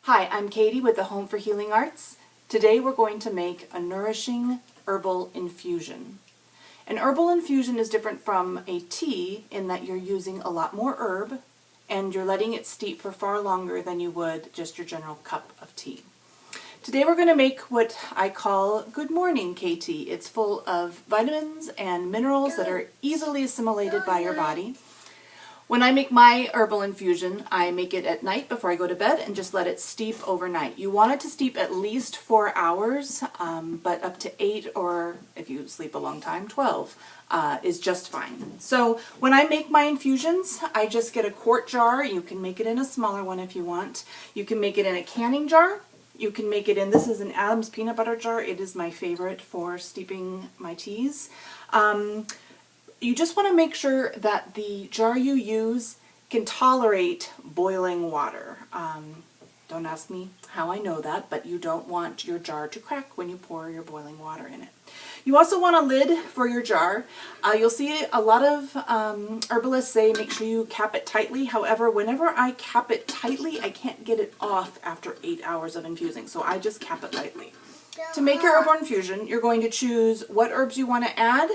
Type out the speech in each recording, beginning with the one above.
Hi, I'm Katie with the Home for Healing Arts. Today we're going to make a nourishing herbal infusion. An herbal infusion is different from a tea in that you're using a lot more herb and you're letting it steep for far longer than you would just your general cup of tea. Today we're going to make what I call Good Morning KT. It's full of vitamins and minerals that are easily assimilated by your body. When I make my herbal infusion, I make it at night before I go to bed and just let it steep overnight. You want it to steep at least 4 hours, but up to 8, or if you sleep a long time, 12 is just fine. So when I make my infusions, I just get a quart jar. You can make it in a smaller one if you want. You can make it in a canning jar. You can make it in, this is an Adam's peanut butter jar. It is my favorite for steeping my teas. You just want to make sure that the jar you use can tolerate boiling water. Don't ask me how I know that, but you don't want your jar to crack when you pour your boiling water in it. You also want a lid for your jar. You'll see a lot of herbalists say make sure you cap it tightly. However, whenever I cap it tightly, I can't get it off after 8 hours of infusing, so I just cap it lightly. To make your herbal infusion, you're going to choose what herbs you want to add.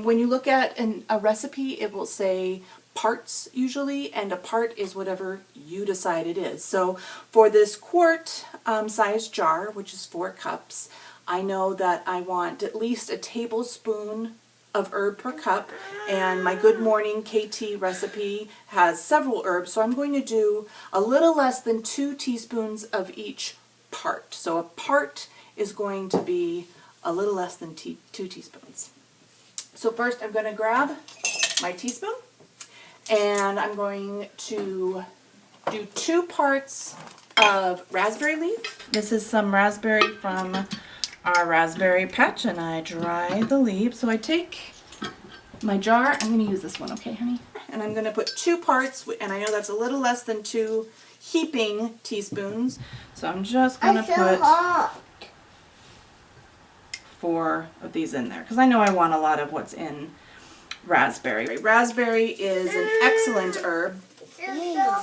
When you look at a recipe, it will say parts usually, and a part is whatever you decide it is. So for this quart size jar, which is 4 cups, I know that I want at least a tablespoon of herb per cup, and my Good Morning KT recipe has several herbs, so I'm going to do a little less than 2 teaspoons of each part. So a part is going to be a little less than 2 teaspoons. So first I'm going to grab my teaspoon and I'm going to do 2 parts of raspberry leaf. This is some raspberry from our raspberry patch and I dry the leaves. So I take my jar, I'm going to use this one, okay honey? And I'm going to put 2 parts, and I know that's a little less than 2 heaping teaspoons. So I'm just going to put 4 of these in there because I know I want a lot of what's in raspberry. Raspberry is an excellent herb,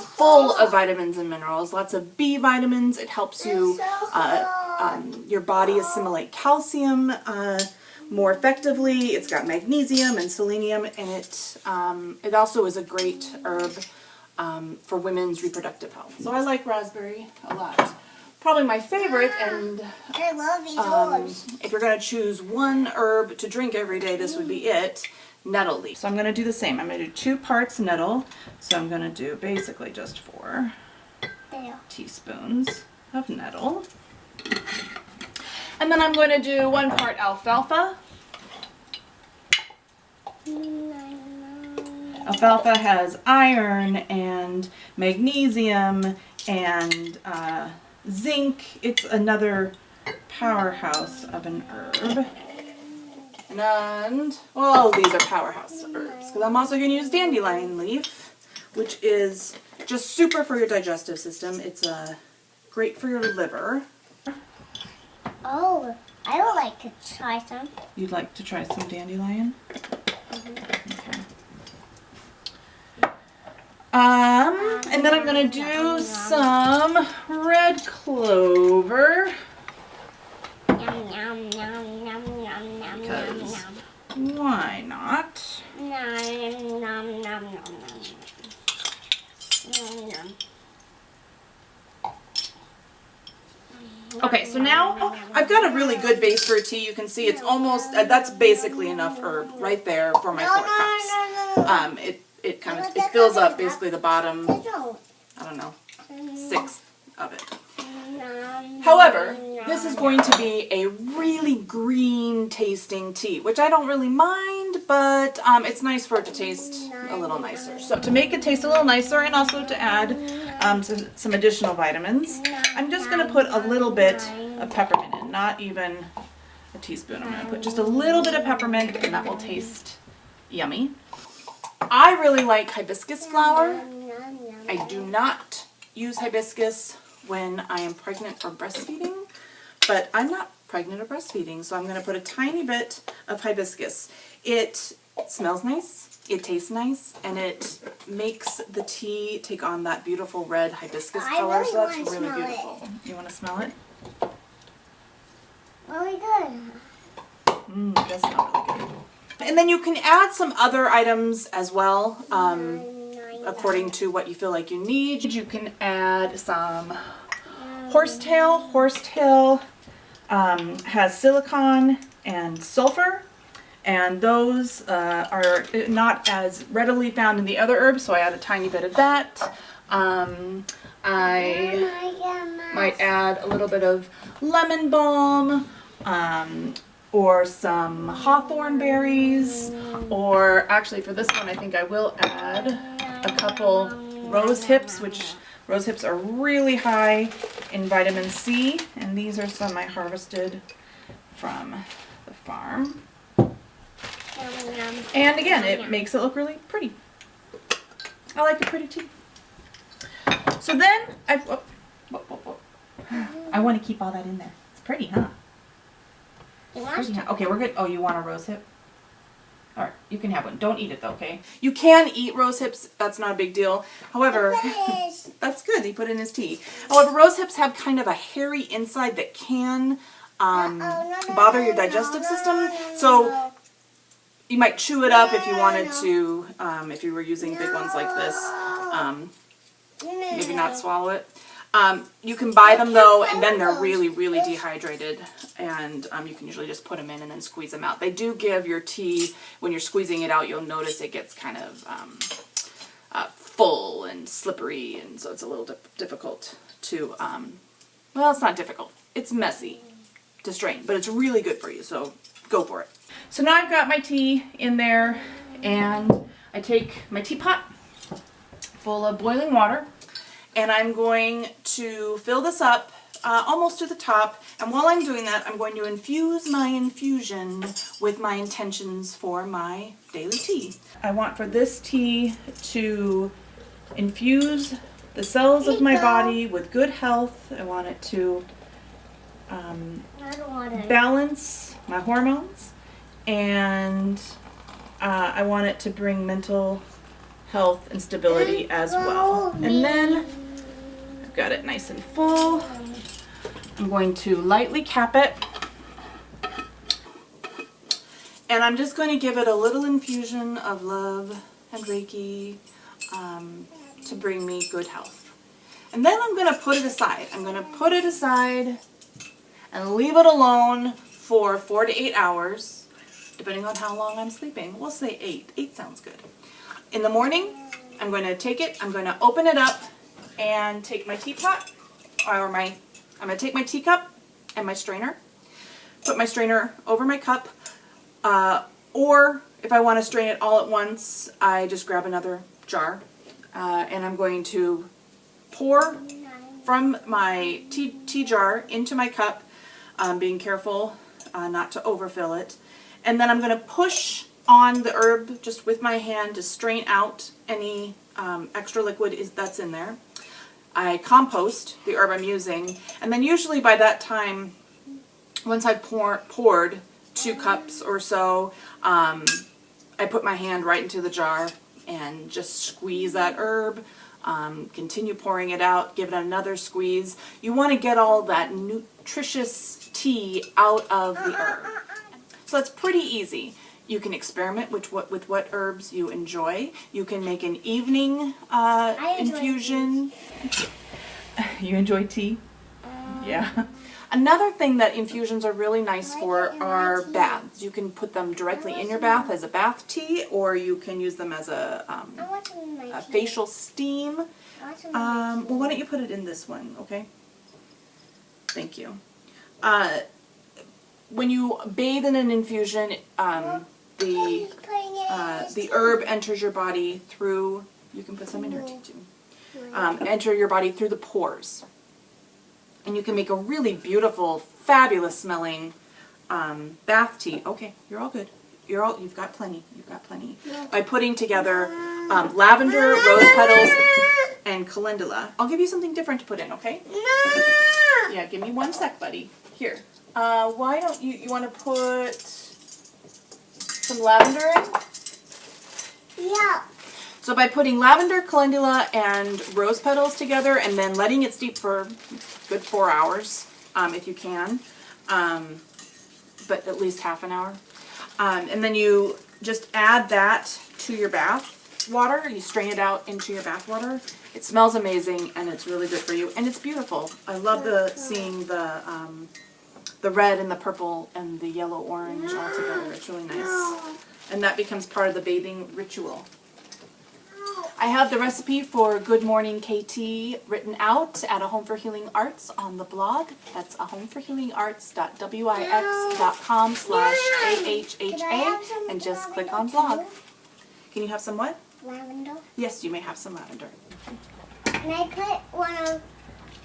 full of vitamins and minerals, lots of B vitamins. It helps you, your body assimilate calcium more effectively. It's got magnesium and selenium, and it also is a great herb for women's reproductive health. So I like raspberry a lot. Probably my favorite, and I love these herbs. If you're going to choose one herb to drink every day, this would be it, nettle leaf. So I'm going to do the same. I'm going to do 2 parts nettle, so I'm going to do basically just 4 teaspoons of nettle. And then I'm going to do 1 part alfalfa. Alfalfa has iron and magnesium and zinc. It's another powerhouse of an herb. And, well, all of these are powerhouse herbs. Because I'm also going to use dandelion leaf, which is just super for your digestive system. It's great for your liver. Oh, I would like to try some. You'd like to try some dandelion? Okay. And then I'm going to do some red clover. Because why not? Okay, so now I've got a really good base for a tea. You can see it's almost, that's basically enough herb right there for my 4 cups. It fills up basically the bottom, I don't know, 1/6 of it. However, this is going to be a really green tasting tea, which I don't really mind, but it's nice for it to taste a little nicer. So to make it taste a little nicer and also to add some additional vitamins, I'm just going to put a little bit of peppermint in, not even a teaspoon. I'm going to put just a little bit of peppermint and that will taste yummy. I really like hibiscus flower. I do not use hibiscus when I am pregnant or breastfeeding, but I'm not pregnant or breastfeeding, so I'm going to put a tiny bit of hibiscus. It It smells nice, it tastes nice, and it makes the tea take on that beautiful red hibiscus color. really So that's wanna really smell it. beautiful. You want to smell it? Really good. It does smell really good. And then you can add some other items as well, according to what you feel like you need. You can add some horsetail. Horsetail has silicon and sulfur, and those are not as readily found in the other herbs, so I add a tiny bit of that. I might add a little bit of lemon balm, or some hawthorn berries, or actually for this one I think I will add a couple rose hips, which rose hips are really high in vitamin C, and these are some I harvested from the farm. And again, it makes it look really pretty. I like a pretty tea. So then I want to keep all that in there. It's pretty, huh? Pretty, huh? Okay, we're good. Oh, you want a rose hip? All right, you can have one. Don't eat it though, okay? You can eat rose hips. That's not a big deal. However, that's good. He put it in his tea. However, rose hips have kind of a hairy inside that can bother your digestive system. So you might chew it up if you wanted to, if you were using big ones like this. Maybe not swallow it. You can buy them though, and then they're really, really dehydrated, and you can usually just put them in and then squeeze them out. They do give your tea, when you're squeezing it out, you'll notice it gets kind of full and slippery, and so it's a little difficult to, well, it's not difficult. It's messy to strain, but it's really good for you, so go for it. So now I've got my tea in there, and I take my teapot full of boiling water, and I'm going to fill this up almost to the top, and while I'm doing that, I'm going to infuse my infusion with my intentions for my daily tea. I want for this tea to infuse the cells of my body with good health. I want it to balance my hormones, and I want it to bring mental health and stability as well. And then I've got it nice and full. I'm going to lightly cap it, and I'm just going to give it a little infusion of love and Reiki to bring me good health. And then I'm going to put it aside. I'm going to put it aside and leave it alone for 4 to 8 hours, depending on how long I'm sleeping. We'll say 8. 8 sounds good. In the morning, I'm going to take it, I'm going to open it up and take my teapot, or I'm going to take my teacup and my strainer, put my strainer over my cup, or if I want to strain it all at once, I just grab another jar, and I'm going to pour from my tea jar into my cup, being careful not to overfill it, and then I'm going to push on the herb just with my hand to strain out any extra liquid that's in there. I compost the herb I'm using, and then usually by that time, once I've poured 2 cups or so, I put my hand right into the jar and just squeeze that herb, continue pouring it out, give it another squeeze. You want to get all that nutritious tea out of the herb. So it's pretty easy. You can experiment with what herbs you enjoy. You can make an evening infusion. You enjoy tea? Yeah. Another thing that infusions are really nice for are baths. You can put them directly in your bath as a bath tea, or you can use them as a facial steam. Well, why don't you put it in this one, okay? Thank you. When you bathe in an infusion, the herb enters your body through, you can put some in your tea too, enter your body through the pores. And you can make a really beautiful, fabulous smelling bath tea. Okay, you're all good. You've got plenty. You've got plenty. By putting together lavender, rose petals, and calendula. I'll give you something different to put in, okay? Yeah, give me 1 sec, buddy. Here. Why don't you want to put some lavender in? Yeah. So by putting lavender, calendula, and rose petals together and then letting it steep for a good 4 hours, if you can, but at least half an hour. And then you just add that to your bath water. You strain it out into your bath water. It smells amazing and it's really good for you. And it's beautiful. I love seeing the red and the purple and the yellow orange all together. It's really nice. And that becomes part of the bathing ritual. I have the recipe for Good Morning KT written out at A Home for Healing Arts on the blog. That's ahomforhealingarts.wix.com/AHHA and just click on blog. Can you have some what? Lavender. Yes, you may have some lavender. Can I put one of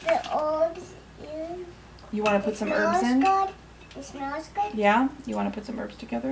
the herbs in? You want to put some It herbs smells in? good. It smells good. Yeah? You want to put some herbs together?